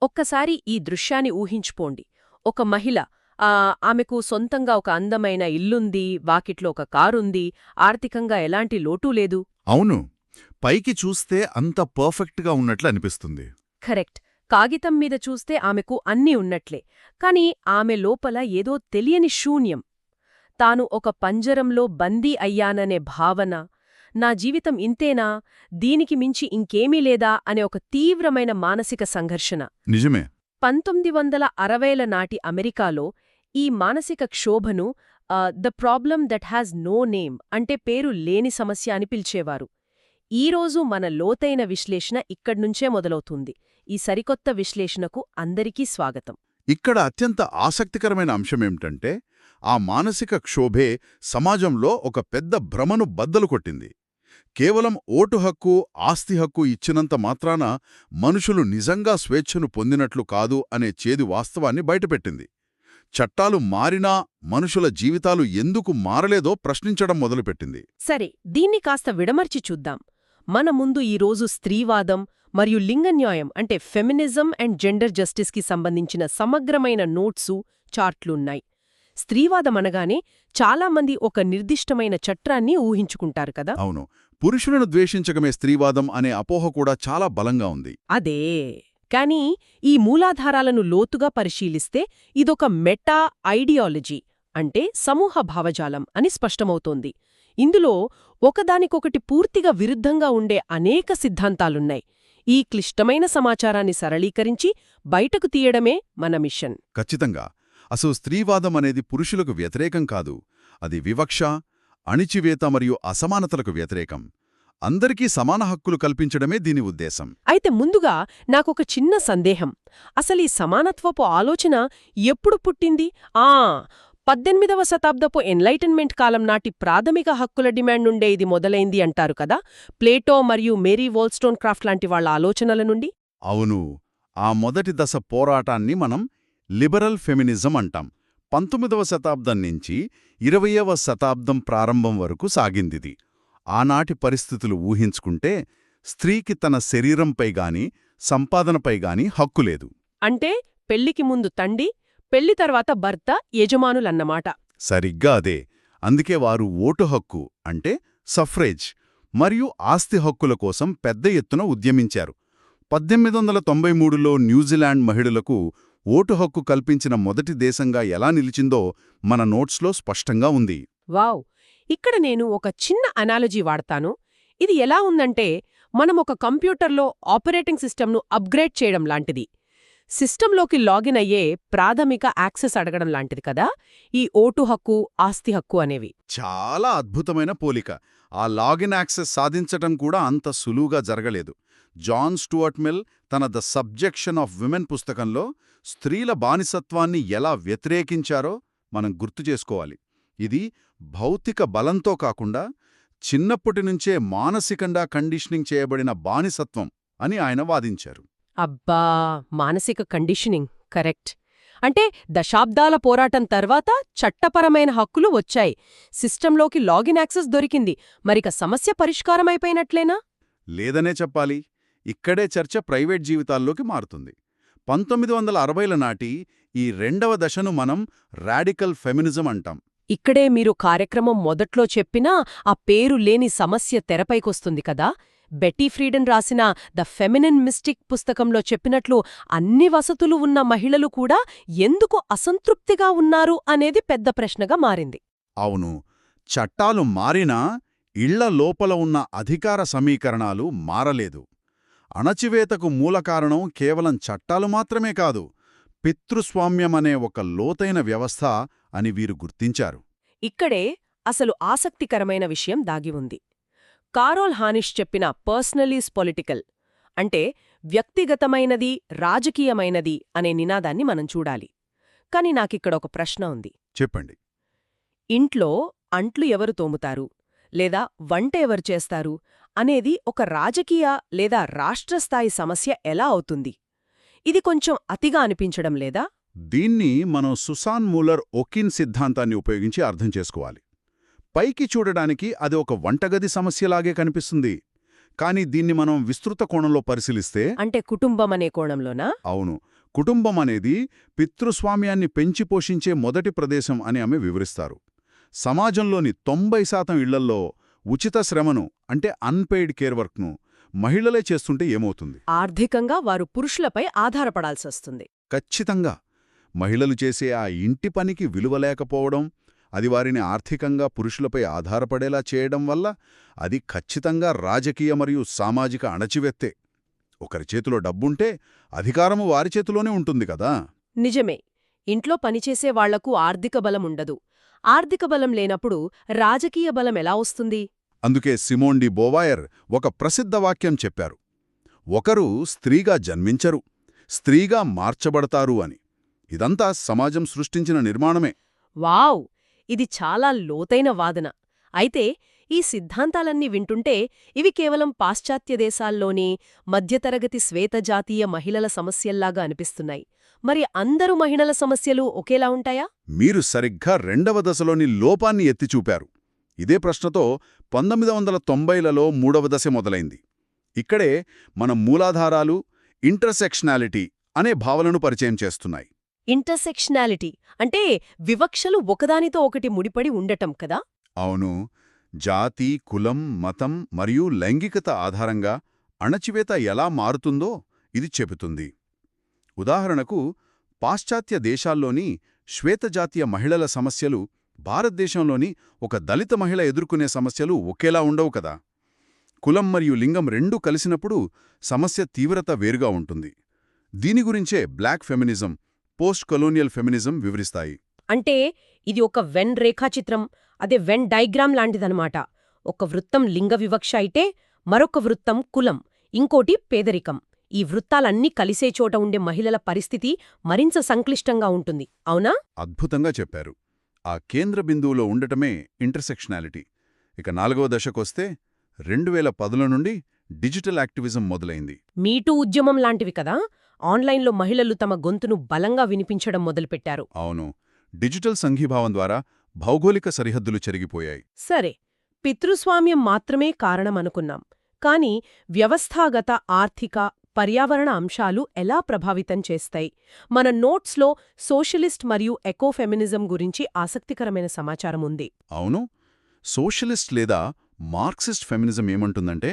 ఒక్కసారి ఈ దృశ్యాన్ని ఊహించుకోండి. ఒక మహిళ ఆమెకు సొంతంగా ఒక అందమైన ఇల్లుంది, వాకిట్లో ఒక కారుంది, ఆర్థికంగా ఎలాంటి లోటూ లేదు. అవును, పైకి చూస్తే అంత పర్ఫెక్ట్గా ఉన్నట్లు అనిపిస్తుంది. కరెక్ట్. కాగితం మీద చూస్తే ఆమెకు అన్నీ ఉన్నట్లే. కాని ఆమె లోపల ఏదో తెలియని శూన్యం. తాను ఒక పంజరంలో బందీ అయ్యాననే భావన, నా జీవితం ఇంతేనా, దీనికి మించి ఇంకేమీ లేదా అనే ఒక తీవ్రమైన మానసిక సంఘర్షణ. నిజమే. 1960ల నాటి అమెరికాలో ఈ మానసిక క్షోభను the problem that has no name అంటే పేరు లేని సమస్య అని పిలిచేవారు. ఈరోజు మన లోతైన విశ్లేషణ ఇక్కడ్నుంచే మొదలవుతుంది. ఈ సరికొత్త విశ్లేషణకు అందరికీ స్వాగతం. ఇక్కడ అత్యంత ఆసక్తికరమైన అంశమేమిటంటే, ఆ మానసిక క్షోభే సమాజంలో ఒక పెద్ద భ్రమను బద్దలు కొట్టింది. కేవలం ఓటు హక్కు, ఆస్తి హక్కు ఇచ్చినంత మాత్రాన మనుషులు నిజంగా స్వేచ్ఛను పొందినట్లు కాదు అనే చేదు వాస్తవాన్ని బయటపెట్టింది. చట్టాలు మారినా మనుషుల జీవితాలు ఎందుకు మారలేదో ప్రశ్నించడం మొదలుపెట్టింది. సరే, దీన్ని కాస్త విడమర్చి చూద్దాం. మన ముందు ఈరోజు స్త్రీవాదం మరియు లింగన్యాయం అంటే ఫెమినిజం అండ్ జెండర్ జస్టిస్కి సంబంధించిన సమగ్రమైన నోట్సు, చార్ట్లున్నాయి. స్త్రీవాదం అనగానే చాలామంది ఒక నిర్దిష్టమైన చట్టాన్ని ఊహించుకుంటారు కదా. అవును, పురుషులను ద్వేషించగమే స్త్రీవాదం అనే అపోహ కూడా చాలా బలంగా ఉంది. అదే. కానీ ఈ మూలాధారాలను లోతుగా పరిశీలిస్తే ఇదొక మెటా ఐడియాలజీ అంటే సమూహ భావజాలం అని స్పష్టమవుతోంది. ఇందులో ఒకదానికొకటి పూర్తిగా విరుద్ధంగా ఉండే అనేక సిద్ధాంతాలున్నాయి. ఈ క్లిష్టమైన సమాచారాన్ని సరళీకరించి బయటకు తీయడమే మన మిషన్. ఖచ్చితంగా. అసలు స్త్రీవాదం అనేది పురుషులకు వ్యతిరేకం కాదు. అది వివక్ష, అణిచివేత మరియు అసమానతలకు వ్యతిరేకం. అందరికీ సమాన హక్కులు కల్పించడమే దీని ఉద్దేశం. అయితే ముందుగా నాకొక చిన్న సందేహం. అసలీ సమానత్వపు ఆలోచన ఎప్పుడు పుట్టింది? 18వ శతాబ్దపు ఎన్లైటన్మెంట్ కాలం నాటి ప్రాథమిక హక్కుల డిమాండ్ నుండే ఇది మొదలైంది అంటారు కదా, ప్లేటో మరియు మేరీ వోల్స్టోన్క్రాఫ్ట్ లాంటి వాళ్ల ఆలోచనల నుండి. అవును, ఆ మొదటి దశ పోరాటాన్ని మనం లిబరల్ ఫెమినిజం అంటాం. 19వ శతాబ్దం నుంచి 20వ శతాబ్దం ప్రారంభం వరకు సాగిందిది. ఆనాటి పరిస్థితులు ఊహించుకుంటే స్త్రీకి తన శరీరంపైగాని, సంపాదనపైగాని హక్కులేదు. అంటే పెళ్లికి ముందు తండ్రి, పెళ్లి తర్వాత భర్త, యజమానులన్నమాట. సరిగ్గా అదే. అందుకే వారు ఓటు హక్కు అంటే సఫ్రేజ్ మరియు ఆస్తి హక్కుల కోసం పెద్ద ఎత్తున ఉద్యమించారు. 1893లో న్యూజిలాండ్ మహిళలకు ఓటు హక్కు కల్పించిన మొదటి దేశంగా ఎలా నిలిచిందో మన నోట్స్లో స్పష్టంగా ఉంది. వావ్! ఇక్కడ నేను ఒక చిన్న అనాలజీ వాడతాను. ఇది ఎలా ఉందంటే, మనం ఒక కంప్యూటర్లో ఆపరేటింగ్ సిస్టమ్ను అప్గ్రేడ్ చేయడం లాంటిది. సిస్టంలోకి లాగిన్ అయ్యే ప్రాథమిక యాక్సెస్ అడగడం లాంటిది కదా ఈ ఓటు హక్కు, ఆస్తి హక్కు అనేవి. చాలా అద్భుతమైన పోలిక. ఆ లాగిన్ యాక్సెస్ సాధించటం కూడా అంత సులువుగా జరగలేదు. జాన్ స్టూవర్ట్ మిల్ తన ద సబ్జెక్షన్ ఆఫ్ విమెన్ పుస్తకంలో స్త్రీల బానిసత్వాన్ని ఎలా వ్యతిరేకించారో మనం గుర్తు చేసుకోవాలి. ఇది భౌతిక బలంతో కాకుండా చిన్నప్పటి నుంచే మానసికంగా కండిషనింగ్ చేయబడిన బానిసత్వం అని ఆయన వాదించారు. అబ్బా, మానసిక కండిషనింగ్ కరెక్ట్. అంటే దశాబ్దాల పోరాటం తర్వాత చట్టపరమైన హక్కులు వచ్చాయి, సిస్టంలోకి లాగిన్ యాక్సెస్ దొరికింది. మరిక సమస్య పరిష్కారమైపోయినట్లేనా? లేదనే చెప్పాలి. ఇక్కడే చర్చ ప్రైవేట్ జీవితాల్లోకి మారుతుంది. 1960ల నాటి ఈ రెండవ దశను మనం రాడికల్ ఫెమినిజం అంటాం. ఇక్కడే మీరు కార్యక్రమం మొదట్లో చెప్పినా ఆ పేరు లేని సమస్య తెరపైకొస్తుంది కదా. బెట్టీ ఫ్రీడెన్ రాసిన ద ఫెమినిన్ మిస్టిక్ పుస్తకంలో చెప్పినట్లు అన్ని వసతులు ఉన్న మహిళలు కూడా ఎందుకు అసంతృప్తిగా ఉన్నారు అనేది పెద్ద ప్రశ్నగా మారింది. అవును, చట్టాలు మారినా ఇళ్ల లోపల ఉన్న అధికార సమీకరణాలు మారలేదు. అణచివేతకు మూలకారణం కేవలం చట్టాలు మాత్రమే కాదు, పితృస్వామ్యమనే ఒక లోతైన వ్యవస్థ అని వీరు గుర్తించారు. ఇక్కడే అసలు ఆసక్తికరమైన విషయం దాగి ఉంది. కారోల్ హానిష్ చెప్పిన పర్సనలీస్ పొలిటికల్ అంటే వ్యక్తిగతమైనది, రాజకీయమైనది అనే నినాదాన్ని మనం చూడాలి. కాని నాకిక్కడ ఒక ప్రశ్న ఉంది. చెప్పండి. ఇంట్లో అంట్లు ఎవరు తోముతారు లేదా వంట ఎవరు చేస్తారు అనేది ఒక రాజకీయ లేదా రాష్ట్రస్థాయి సమస్య ఎలా అవుతుంది? ఇది కొంచెం అతిగా అనిపించడం లేదా? దీన్ని మనం సుసాన్ మూలర్ ఒకిన్ సిద్ధాంతాన్ని ఉపయోగించి అర్థం చేసుకోవాలి. పైకి చూడడానికి అది ఒక వంటగది సమస్యలాగే కనిపిస్తుంది. కానీ దీన్ని మనం విస్తృత కోణంలో పరిశీలిస్తే అంటే కుటుంబం అనే కోణంలోనా? అవును, కుటుంబం అనేది పితృస్వామ్యాన్ని పెంచి పోషించే మొదటి ప్రదేశం అని ఆమె వివరిస్తారు. సమాజంలోని 90% ఇళ్లల్లో ఉచిత శ్రమను అంటే అన్పెయిడ్ కేర్ వర్క్ను మహిళలే చేస్తుంటే ఏమవుతుంది? ఆర్థికంగా వారు పురుషులపై ఆధారపడాల్సొస్తుంది. ఖచ్చితంగా మహిళలు చేసే ఆ ఇంటి పనికి విలువ లేకపోవడం, అది వారిని ఆర్థికంగా పురుషులపై ఆధారపడేలా చేయడం వల్ల అది ఖచ్చితంగా రాజకీయ మరియు సామాజిక అణచివెత్తే. ఒకరి చేతిలో డబ్బుంటే అధికారము వారి చేతిలోనే ఉంటుంది కదా. నిజమే. ఇంట్లో పనిచేసే వాళ్లకు ఆర్థిక బలం ఉండదు. ఆర్థిక బలం లేనప్పుడు రాజకీయ బలం ఎలా వస్తుంది? అందుకే సిమోన్ డి బోవాయర్ ఒక ప్రసిద్ధ వాక్యం చెప్పారు, ఒకరు స్త్రీగా జన్మించరు, స్త్రీగా మార్చబడతారు అని. ఇదంతా సమాజం సృష్టించిన నిర్మాణమే. వావ్! ఇది చాలా లోతైన వాదన. అయితే ఈ సిద్ధాంతాలన్నీ వింటుంటే ఇవి కేవలం పాశ్చాత్య దేశాల్లోని మధ్యతరగతి శ్వేతజాతీయ మహిళల సమస్యల్లాగా అనిపిస్తున్నాయి. మరి అందరు మహిళల సమస్యలు ఒకేలా ఉంటాయా? మీరు సరిగ్గా రెండవ దశలోని లోపాన్ని ఎత్తిచూపారు. ఇదే ప్రశ్నతో 1990లలో మూడవ దశ మొదలైంది. ఇక్కడే మన మూలాధారాలు ఇంటర్సెక్షనాలిటీ అనే భావనను పరిచయం చేస్తున్నాయి. ఇంటర్సెక్షనాలిటీ అంటే వివక్షలు ఒకదానితో ఒకటి ముడిపడి ఉండటం కదా? అవును, జాతి, కులం, మతం మరియు లైంగికత ఆధారంగా అణచివేత ఎలా మారుతుందో ఇది చెబుతుంది. ఉదాహరణకు, పాశ్చాత్య దేశాల్లోని శ్వేతజాతీయ మహిళల సమస్యలు భారతదేశంలోని ఒక దళిత మహిళ ఎదుర్కొనే సమస్యలు ఒకేలా ఉండవు కదా. కులం మరియు లింగం రెండూ కలిసినప్పుడు సమస్య తీవ్రత వేరుగా ఉంటుంది. దీని గురించే black feminism, post colonial feminism వివరిస్తాయి. అంటే ఇది ఒక వెన్ రేఖాచిత్రం, అదే వెన్ డయాగ్రామ్ లాంటిదనమాట. ఒక వృత్తం లింగ వివక్ష అయితే మరొక వృత్తం కులం, ఇంకోటి పేదరికం. ఈ వృత్తాలన్నీ కలిసే చోట ఉండే మహిళల పరిస్థితి మరింత సంక్లిష్టంగా ఉంటుంది, అవునా? అద్భుతంగా చెప్పారు. ఆ కేంద్ర బిందువులో ఉండటమే ఇంటర్సెక్షనాలిటీ. ఇక 4వ దశకొస్తే 2010 నుండి డిజిటల్ యాక్టివిజం మొదలైంది. మీటూ ఉద్యమం లాంటివి కదా. ఆన్లైన్లో మహిళలు తమ గొంతును బలంగా వినిపించడం మొదలుపెట్టారు. అవును, డిజిటల్ సంఘీభావం ద్వారా భౌగోళిక సరిహద్దులు చెరిగిపోయాయి. సరే, పితృస్వామ్యం మాత్రమే కారణమనుకున్నాం. కాని వ్యవస్థాగత, ఆర్థిక, పర్యావరణ అంశాలు ఎలా ప్రభావితం చేస్తాయి? మన నోట్స్లో సోషలిస్ట్ మరియు ఎకోఫెమినిజం గురించి ఆసక్తికరమైన సమాచారం ఉంది. అవును, సోషలిస్ట్ లేదా మార్క్సిస్ట్ ఫెమినిజం ఏమంటుందంటే,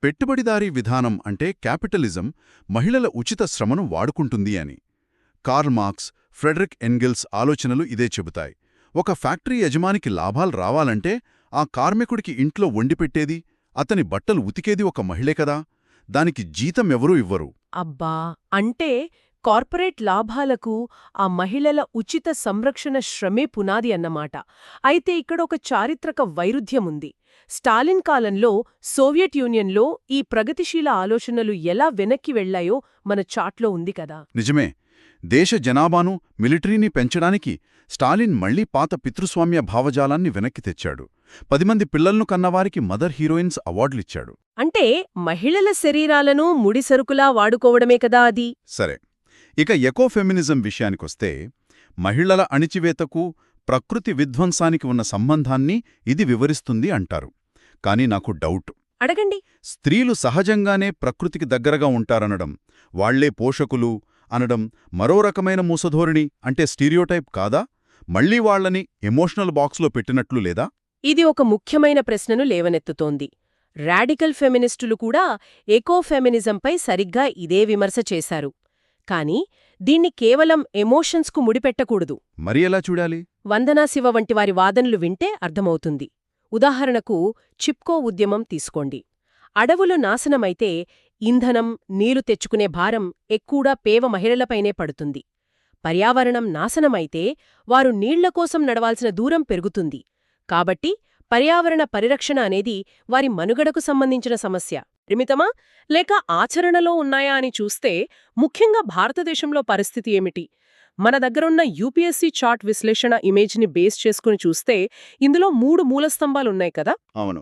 పెట్టుబడిదారీ విధానం అంటే క్యాపిటలిజం మహిళల ఉచిత శ్రమను వాడుకుంటుంది అని. కార్ల్ మార్క్స్, ఫ్రెడరిక్ ఎంగెల్స్ ఆలోచనలు ఇదే చెబుతాయి. ఒక ఫ్యాక్టరీ యజమానికి లాభాలు రావాలంటే ఆ కార్మికుడికి ఇంట్లో వండిపెట్టేది, అతని బట్టలు ఉతికేది ఒక మహిళే కదా. దానికి జీతం ఎవరూ ఇవ్వరు. అబ్బా! అంటే కార్పొరేట్ లాభాలకు ఆ మహిళల ఉచిత సంరక్షణ శ్రమే పునాది అన్నమాట. అయితే ఇక్కడ ఒక చారిత్రక వైరుధ్యముంది. స్టాలిన్ కాలంలో సోవియట్ యూనియన్లో ఈ ప్రగతిశీల ఆలోచనలు ఎలా వెనక్కి వెళ్లాయో మన చాట్లో ఉంది కదా. నిజమే. దేశ జనాభాను, మిలిటరీని పెంచడానికి స్టాలిన్ మళ్లీ పాత పితృస్వామ్య భావజాలాన్ని వెనక్కి తెచ్చాడు. 10 మంది పిల్లలను కన్నవారికి మదర్ హీరోయిన్స్ అవార్డులిచ్చాడు. అంటే మహిళల శరీరాలను ముడిసరుకులా వాడుకోవడమే కదా అది. సరే, ఇక ఎకోఫెమినిజం విషయానికొస్తే మహిళల అణిచివేతకు, ప్రకృతి విధ్వంసానికి ఉన్న సంబంధాన్ని ఇది వివరిస్తుంది అంటారు. కానీ నాకు డౌట్. అడగండి. స్త్రీలు సహజంగానే ప్రకృతికి దగ్గరగా ఉంటారనడం, వాళ్లే పోషకులు అనడం మరో రకమైన మూసధోరణి, అంటే స్టీరియోటైప్ కాదా? మళ్లీ వాళ్లని ఎమోషనల్ బాక్స్లో పెట్టినట్లు లేదా? ఇది ఒక ముఖ్యమైన ప్రశ్నను లేవనెత్తుతోంది. రాడికల్ ఫెమినిస్టులు కూడా ఎకోఫెమినిజంపై సరిగ్గా ఇదే విమర్శ చేశారు. కాని దీన్ని కేవలం ఎమోషన్స్కు ముడిపెట్టకూడదు. మరి ఎలా చూడాలి? వందనా శివ వంటివారి వాదనలు వింటే అర్థమవుతుంది. ఉదాహరణకు చిప్కో ఉద్యమం తీసుకోండి. అడవులు నాశనమైతే ఇంధనం, నీరు తెచ్చుకునే భారం ఎక్కువగా పేవ మహిళలపైనే పడుతుంది. పర్యావరణం నాశనమైతే వారు నీళ్లకోసం నడవాల్సిన దూరం పెరుగుతుంది. కాబట్టి పర్యావరణ పరిరక్షణ అనేది వారి మనుగడకు సంబంధించిన సమస్య. పరిమితమా లేక ఆచరణలో ఉన్నాయా అని చూస్తే ముఖ్యంగా భారతదేశంలో పరిస్థితి ఏమిటి? మన దగ్గరున్న యూపీఎస్సీ చార్ట్ విశ్లేషణ ఇమేజ్ని బేస్ చేసుకుని చూస్తే ఇందులో 3 మూలస్తంభాలున్నాయి కదా. అవును,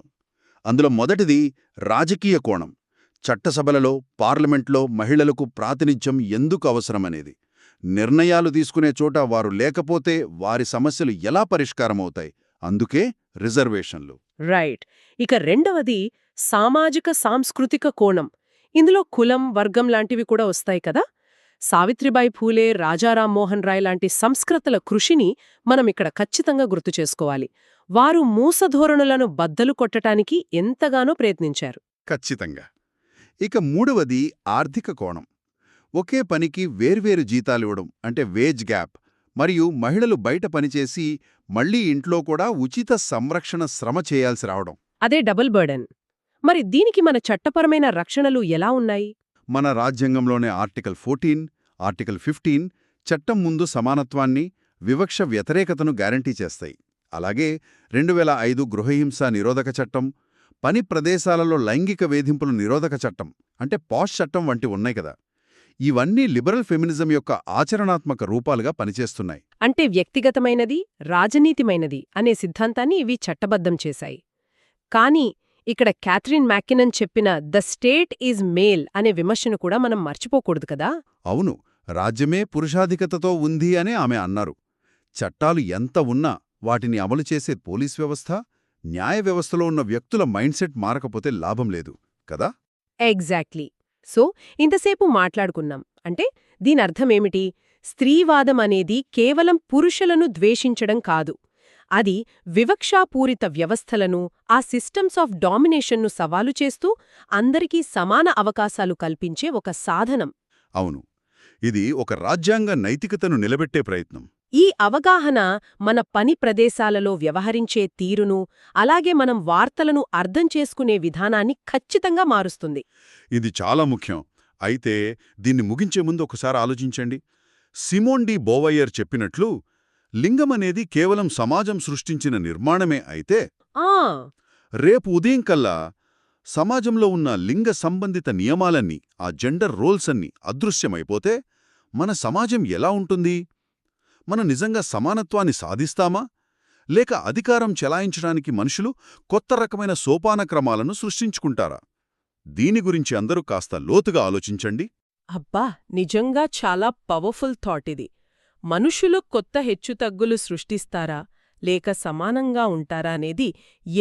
అందులో మొదటిది రాజకీయ కోణం. చట్టసభలలో, పార్లమెంట్లో మహిళలకు ప్రాతినిధ్యం ఎందుకు అవసరమనేది. నిర్ణయాలు తీసుకునే చోట వారు లేకపోతే వారి సమస్యలు ఎలా పరిష్కారమవుతాయి? అందుకే రిజర్వేషన్లు. రైట్. ఇక రెండవది సామాజిక సాంస్కృతిక కోణం. ఇందులో కులం, వర్గం లాంటివి కూడా వస్తాయి కదా. సావిత్రిబాయి ఫూలే, రాజారాం మోహన్ రాయ్ లాంటి సంస్కృతుల కృషిని మనమిక్కడ ఖచ్చితంగా గుర్తు చేసుకోవాలి. వారు మూసధోరణులను బద్దలు కొట్టటానికి ఎంతగానో ప్రయత్నించారు. ఖచ్చితంగా. ఇక మూడవది ఆర్థిక కోణం. ఒకే పనికి వేర్వేరు జీతాలివ్వడం అంటే వేజ్ గ్యాప్, మరియు మహిళలు బయట పనిచేసి మళ్లీ ఇంట్లో కూడా ఉచిత సంరక్షణ శ్రమ చేయాల్సి రావడం. అదే డబుల్ బర్డెన్. మరి దీనికి మన చట్టపరమైన రక్షణలు ఎలా ఉన్నాయి? మన రాజ్యాంగంలోనే ఆర్టికల్ 14, ఆర్టికల్ 15 చట్టం ముందు సమానత్వాన్ని, వివక్ష వ్యతిరేకతను గ్యారంటీ చేస్తాయి. అలాగే 2005 గృహహింస నిరోధక చట్టం, పని ప్రదేశాలలో లైంగిక వేధింపుల నిరోధక చట్టం అంటే పాష్ చట్టం వంటి ఉన్నాయి కదా. ఇవన్నీ లిబరల్ ఫెమినిజం యొక్క ఆచరణాత్మక రూపాలుగా పనిచేస్తున్నాయి. అంటే వ్యక్తిగతమైనది, రాజనీతిమైనది అనే సిద్ధాంతాన్ని ఇవి చట్టబద్ధం చేశాయి. కానీ ఇక్కడ క్యాథరిన్ మ్యాకినన్ చెప్పిన ద స్టేట్ ఈజ్ మేల్ అనే విమర్శను కూడా మనం మర్చిపోకూడదు కదా. అవును, రాజ్యమే పురుషాధిక్యతతో ఉంది అని ఆమె అన్నారు. చట్టాలు ఎంత ఉన్నా వాటిని అమలు చేసే పోలీస్ వ్యవస్థ, న్యాయ వ్యవస్థలో ఉన్న వ్యక్తుల మైండ్సెట్ మారకపోతే లాభం లేదు కదా. ఎగ్జాక్ట్లీ. సో ఇంతసేపు మాట్లాడుకున్నాం అంటే దీనర్థమేమిటి? స్త్రీవాదం అనేది కేవలం పురుషులను ద్వేషించడం కాదు. అది వివక్షాపూరిత వ్యవస్థలను, ఆ సిస్టమ్స్ ఆఫ్ డామినేషన్ను సవాలు చేస్తూ అందరికీ సమాన అవకాశాలు కల్పించే ఒక సాధనం. అవును, ఇది ఒక రాజ్యాంగ నైతికతను నిలబెట్టే ప్రయత్నం. ఈ అవగాహన మన పని ప్రదేశాలలో వ్యవహరించే తీరును, అలాగే మనం వార్తలను అర్థం చేసుకునే విధానాన్ని ఖచ్చితంగా మారుస్తుంది. ఇది చాలా ముఖ్యం. అయితే దీన్ని ముగించే ముందు ఒకసారి ఆలోచించండి. సిమోన్ డి బోవయ్యర్ చెప్పినట్లు లింగమనేది కేవలం సమాజం సృష్టించిన నిర్మాణమే అయితే, రేపు ఉదయం కల్లా సమాజంలో ఉన్న లింగ సంబంధిత నియమాలన్నీ, ఆ జెండర్ రోల్స్ అన్నీ అదృశ్యమైపోతే మన సమాజం ఎలా ఉంటుంది? మనం నిజంగా సమానత్వాన్ని సాధిస్తామా? లేక అధికారం చెలాయించడానికి మనుషులు కొత్త రకమైన సోపానక్రమాలను సృష్టించుకుంటారా? దీని గురించి అందరూ కాస్త లోతుగా ఆలోచించండి. అబ్బా, నిజంగా చాలా పవర్ఫుల్ థాట్ ఇది. మనుషులు కొత్త హెచ్చుతగ్గులు సృష్టిస్తారా లేక సమానంగా ఉంటారా అనేది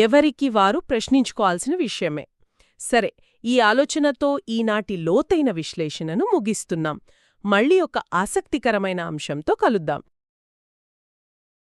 ఎవరికి వారు ప్రశ్నించుకోవాల్సిన విషయమే. సరే, ఈ ఆలోచనతో ఈనాటి లోతైన విశ్లేషణను ముగిస్తున్నాం. మళ్ళీ ఒక ఆసక్తికరమైన అంశంతో కలుద్దాం.